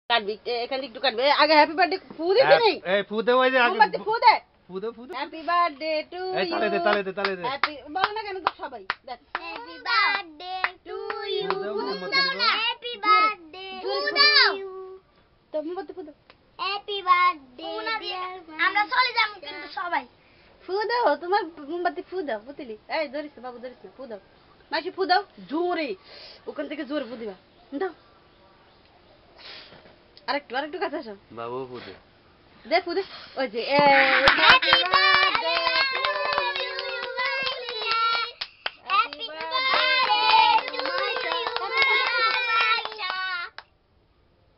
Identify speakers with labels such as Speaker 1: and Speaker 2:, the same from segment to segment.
Speaker 1: কাটবি এখান থেকে একটু কাটবি আগে হ্যাপি বার্থডে ফু দিতে নেই
Speaker 2: এই ফু দে ওই যে আগে
Speaker 1: ফু দে
Speaker 2: ফু দে
Speaker 1: হ্যাপি বার্থডে টু
Speaker 2: এই
Speaker 1: ইউ
Speaker 2: তালে দে
Speaker 1: হ্যাপি বল না কেন তো সবাই দেখ
Speaker 3: happy birthday to you happy birthday to you
Speaker 1: তো মোমবাতি ফু দাও
Speaker 3: হ্যাপি বার্থডে আমরা চলে যাব কিন্তু সবাই
Speaker 1: ফু দাও তোমার মোমবাতি ফু দাও বুঝলি এই ধরিস বাবু ধরিস ফু দাও মাসি ফু দাও জোরে ওখান থেকে জোরে ফু দিবা দাও আরেকটু কাছে আসো
Speaker 2: বাবু ফু দে
Speaker 1: দে ফু দে ওই যে
Speaker 3: happy birthday to you happy birthday to you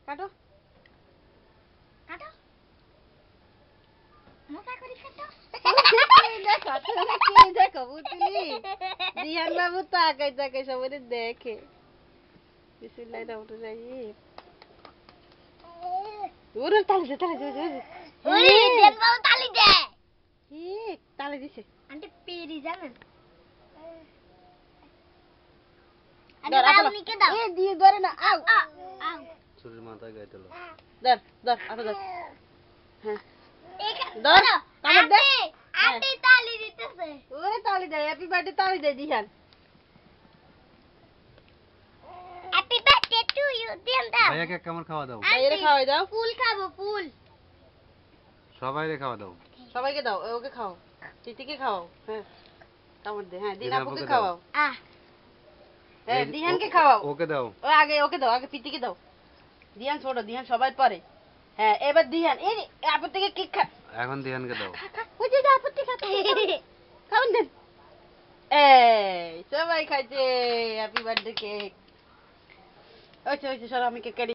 Speaker 1: কাটো
Speaker 3: কাটো মজা করি কাটো
Speaker 1: দেখো বুঝলি দিহান বাবু তাকাই সবাই দেখে বিসমিল্লাহির রহমানির রহিম ওরে তালি দে
Speaker 3: ওরে দেন বাবু তালি দে
Speaker 1: তালি দিছে
Speaker 3: আন্টি পেরি জানেন
Speaker 1: ধর
Speaker 3: আপনি দাও
Speaker 1: এ দিয়ে ধরে না আউ
Speaker 3: আউ
Speaker 2: চুরির মাথা গাইতে লো
Speaker 1: ধর আপা ধর হ্যাঁ
Speaker 3: এখানে
Speaker 1: ধর কামড় দে
Speaker 3: আন্টি তালি দিতেছে
Speaker 1: ওরে তালি দে হ্যাপি বার্থডে তালি দে Dihan
Speaker 3: happy birthday to you দেন দাও
Speaker 2: ভাইয়াকে এক কামড় খাওয়া দাও
Speaker 1: ভাইয়ারে খাওয়াই দাও
Speaker 3: ফুল খাবো ফুল
Speaker 2: সবাইরে খাওয়া দাও
Speaker 1: সবাইকে দাও ওকে খাও তিতিকে খাও হ্যাঁ কামড় দে হ্যাঁ দিন আপুকে
Speaker 2: আপুকে দাও।
Speaker 1: খাওয়াও
Speaker 3: আহ
Speaker 1: হ্যাঁ দিহানকে খাওয়াও
Speaker 2: ওকে দাও
Speaker 1: ও আগে ওকে দাও আগে পিতিকে দাও দিহান ছোট দিহান সবাই পরে হ্যাঁ এবার দিহান এই আপু থেকে কেক খা
Speaker 2: এখন দিহানকে দাও
Speaker 1: ওই যে আপু থেকে খাওয়ান দেন এই সবাই খাইছে হ্যাপি বার্থডে কেক ওই সর আমি কেক কাটি